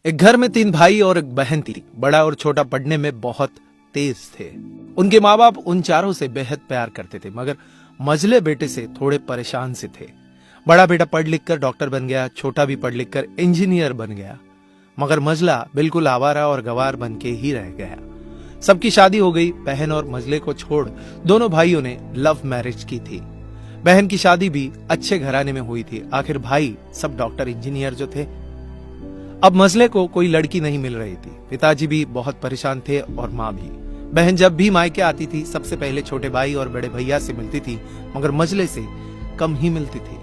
एक घर में 3 भाई और एक बहन थी। बड़ा और छोटा पढ़ने में बहुत तेज थे। उनके माँ बाप उन चारों से बेहद प्यार करते थे, मगर मझले बेटे से थोड़े परेशान से थे। बड़ा बेटा पढ़ लिख कर डॉक्टर बन गया, छोटा भी पढ़ लिख कर इंजीनियर बन गया, मगर मझला बिल्कुल आवारा और गवार बन के ही रह गया। सबकी शादी हो गई। बहन और मझले को छोड़ दोनों भाइयों ने लव मैरिज की थी। बहन की शादी भी अच्छे घराने में हुई थी। आखिर भाई सब डॉक्टर इंजीनियर जो थे। अब मझले को कोई लड़की नहीं मिल रही थी। पिताजी भी बहुत परेशान थे और माँ भी। बहन जब भी मायके आती थी सबसे पहले छोटे भाई और बड़े भैया से मिलती थी, मगर मझले से कम ही मिलती थी,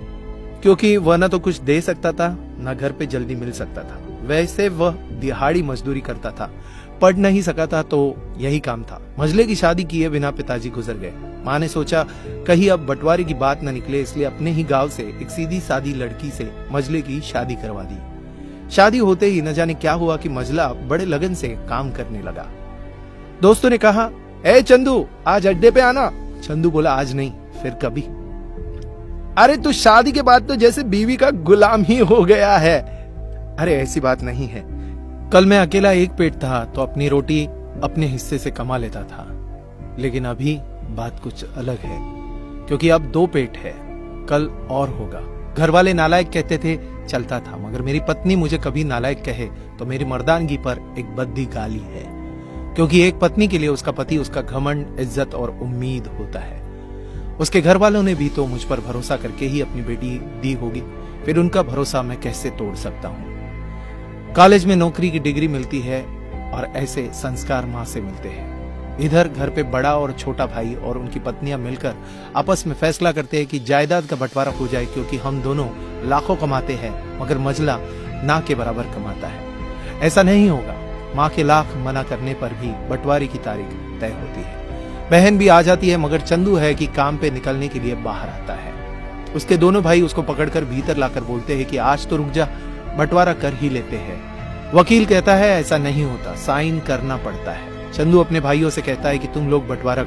क्योंकि वह न तो कुछ दे सकता था न घर पे जल्दी मिल सकता था। वैसे वह दिहाड़ी मजदूरी करता था, पढ़ नहीं सका था तो यही काम था। मझले की शादी किए बिना पिताजी गुजर गए। माँ ने सोचा कहीं अब बंटवारे की बात न निकले, इसलिए अपने ही गांव से एक सीधी सादी लड़की से मझले की शादी करवा दी। शादी होते ही न जाने क्या हुआ कि मझला बड़े लगन से काम करने लगा। दोस्तों ने कहा, ए चंदू आज अड्डे पे आना। चंदू बोला, आज नहीं, फिर कभी। अरे तू शादी के बाद तो जैसे बीवी का गुलाम ही हो गया है। अरे ऐसी बात नहीं है, कल मैं अकेला एक पेट था तो अपनी रोटी अपने हिस्से से कमा लेता था, लेकिन अभी बात कुछ अलग है, क्योंकि अब 2 पेट है, कल और होगा। घर वाले नालायक कहते थे, चलता था, मगर मेरी पत्नी मुझे कभी नालायक कहे तो मेरी मर्दानगी पर एक बद्दी गाली है, क्योंकि एक पत्नी के लिए उसका पति उसका घमंड, इज्जत और उम्मीद होता है। उसके घर वालों ने भी तो मुझ पर भरोसा करके ही अपनी बेटी दी होगी, फिर उनका भरोसा मैं कैसे तोड़ सकता हूँ। कॉलेज में नौकरी की डिग्री मिलती है और ऐसे संस्कार माँ से मिलते हैं। इधर घर पे बड़ा और छोटा भाई और उनकी पत्नियां मिलकर आपस में फैसला करते हैं कि जायदाद का बंटवारा हो जाए, क्योंकि हम दोनों लाखों कमाते हैं मगर मझला ना के बराबर कमाता है। ऐसा नहीं होगा। माँ के लाख मना करने पर भी बंटवारे की तारीख तय होती है। बहन भी आ जाती है, मगर चंदू है कि काम पे निकलने के लिए बाहर आता है। उसके दोनों भाई उसको पकड़कर भीतर लाकर बोलते हैं कि आज तो रुक जा, बंटवारा कर ही लेते हैं। वकील कहता है ऐसा नहीं होता, साइन करना पड़ता है। चंदू अपने भाइयों से कहता है कि तुम लोग बंटवारा